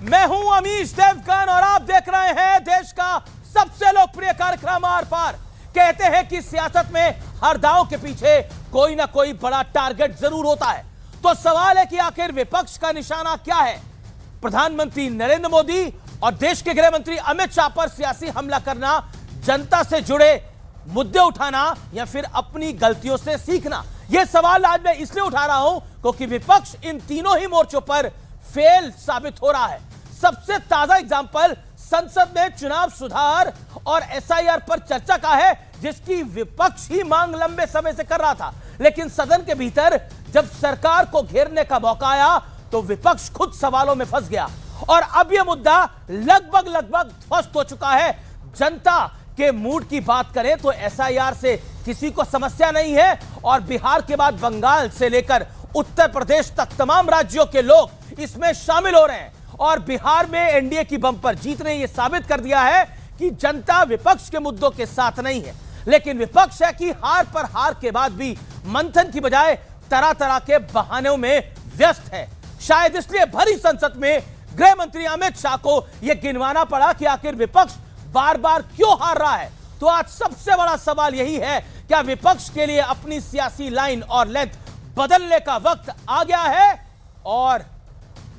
मैं हूं अमीश देवगन और आप देख रहे हैं देश का सबसे लोकप्रिय कार्यक्रम आर पार। कहते हैं कि सियासत में हर दांव के पीछे कोई ना कोई बड़ा टारगेट जरूर होता है। तो सवाल है कि आखिर विपक्ष का निशाना क्या है? प्रधानमंत्री नरेंद्र मोदी और देश के गृह मंत्री अमित शाह पर सियासी हमला करना, जनता से जुड़े मुद्दे उठाना या फिर अपनी गलतियों से सीखना? यह सवाल आज मैं इसलिए उठा रहा हूं क्योंकि विपक्ष इन तीनों ही मोर्चों पर फेल साबित हो रहा है। सबसे ताजा एग्जाम्पल संसद में चुनाव सुधार और एसआईआर पर चर्चा का है, जिसकी विपक्ष ही मांग लंबे समय से कर रहा था। लेकिन सदन के भीतर जब सरकार को घेरने का मौका आया तो विपक्ष खुद सवालों में फंस गया और अब यह मुद्दा लगभग ध्वस्त हो चुका है। जनता के मूड की बात करें तो एसआईआर से किसी को समस्या नहीं है और बिहार के बाद बंगाल से लेकर उत्तर प्रदेश तक तमाम राज्यों के लोग इसमें शामिल हो रहे हैं और बिहार में एनडीए की बंपर जीत ने यह साबित कर दिया है कि जनता विपक्ष के मुद्दों के साथ नहीं है। लेकिन विपक्ष है कि हार पर हार के बाद भी मंथन की बजाय तरह तरह के बहानों में व्यस्त है। शायद इसलिए भरी संसद में गृह मंत्री अमित शाह को यह गिनवाना पड़ा कि आखिर विपक्ष बार बार क्यों हार रहा है। तो आज सबसे बड़ा सवाल यही है, क्या विपक्ष के लिए अपनी सियासी लाइन और लेंथ बदलने का वक्त आ गया है और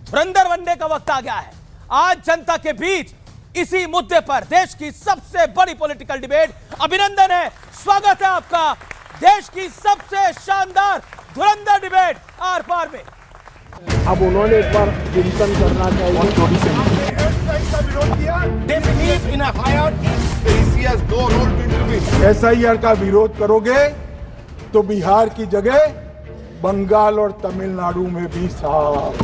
धुरंधर बनने का वक्त आ गया है? आज जनता के बीच इसी मुद्दे पर देश की सबसे बड़ी पॉलिटिकल डिबेट। अभिनंदन है, स्वागत है आपका देश की सबसे शानदार धुरंधर डिबेट आर पार में। अब उन्होंने एक बार चिंतन करना चाहिए। एसआईआर का विरोध करोगे तो बिहार की जगह बंगाल और तमिलनाडु में भी साफ।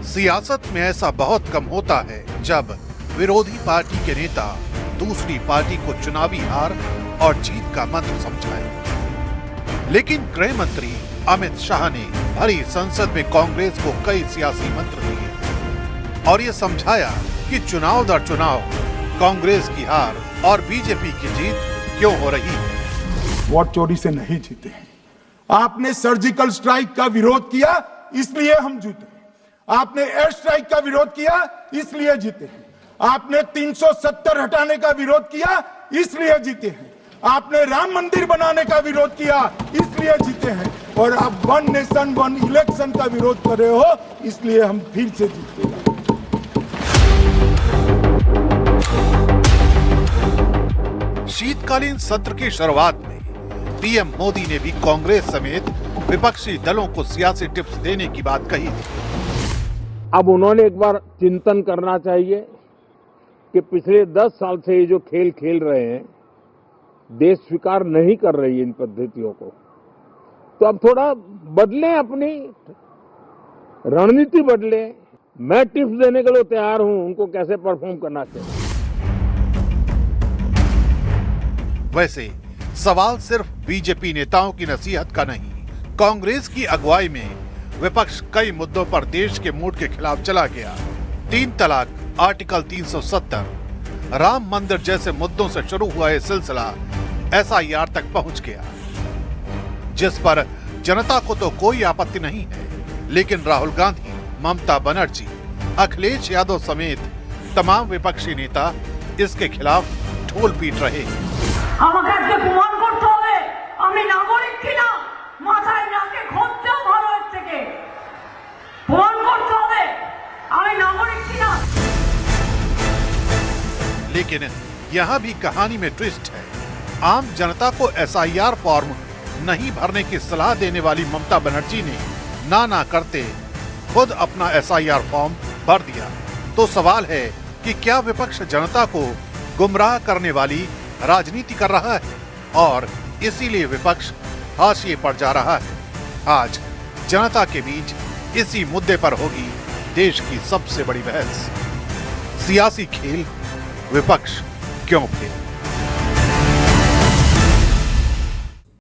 सियासत में ऐसा बहुत कम होता है जब विरोधी पार्टी के नेता दूसरी पार्टी को चुनावी हार और जीत का मंत्र समझाए। लेकिन गृह मंत्री अमित शाह ने भरी संसद में कांग्रेस को कई सियासी मंत्र दिए और ये समझाया कि चुनाव दर चुनाव कांग्रेस की हार और बीजेपी की जीत क्यों हो रही है। वोट चोरी से नहीं जीते हैं। आपने सर्जिकल स्ट्राइक का विरोध किया इसलिए हम जीते। आपने एयर स्ट्राइक का विरोध किया इसलिए जीते हैं। आपने 370 हटाने का विरोध किया इसलिए जीते हैं। आपने राम मंदिर बनाने का विरोध किया इसलिए जीते हैं और आप वन नेशन वन इलेक्शन का विरोध कर रहे हो इसलिए हम फिर से जीते हैं। शीतकालीन सत्र की शुरुआत में पीएम मोदी ने भी कांग्रेस समेत विपक्षी दलों को सियासी टिप्स देने की बात कही थी। अब उन्होंने एक बार चिंतन करना चाहिए कि पिछले 10 साल से ये जो खेल खेल रहे हैं, देश स्वीकार नहीं कर रही है इन पद्धतियों को। तो अब थोड़ा बदलें, अपनी रणनीति बदलें। मैं टिप्स देने के लिए तैयार हूं उनको कैसे परफॉर्म करना चाहिए। वैसे सवाल सिर्फ बीजेपी नेताओं की नसीहत का नहीं, कांग्रेस की अगुवाई में विपक्ष कई मुद्दों पर देश के मूड के खिलाफ चला गया। 3 तलाक, आर्टिकल 370, राम मंदिर जैसे मुद्दों से शुरू हुआ यह सिलसिला एसआईआर तक पहुंच गया, जिस पर जनता को तो कोई आपत्ति नहीं है। लेकिन राहुल गांधी, ममता बनर्जी, अखिलेश यादव समेत तमाम विपक्षी नेता इसके खिलाफ ढोल पीट रहे हैं। আমাকে প্রমাণ করতে হবে আমি নাগরিক কিনা, মাথায় নাকে ঘষতেও ভালো এর থেকে প্রমাণ করতে হবে আমি নাগরিক কিনা। लेकिन यहाँ भी कहानी में ट्विस्ट है। आम जनता को एसआईआर फॉर्म नहीं भरने की सलाह देने वाली ममता बनर्जी ने ना करते खुद अपना एसआईआर फॉर्म भर दिया। तो सवाल है कि क्या विपक्ष जनता को गुमराह करने वाली राजनीति कर रहा है और इसीलिए विपक्ष हाशिए पर जा रहा है। आज जनता के बीच इसी मुद्दे पर होगी देश की सबसे बड़ी बहस। सियासी खेल विपक्ष क्यों खेले?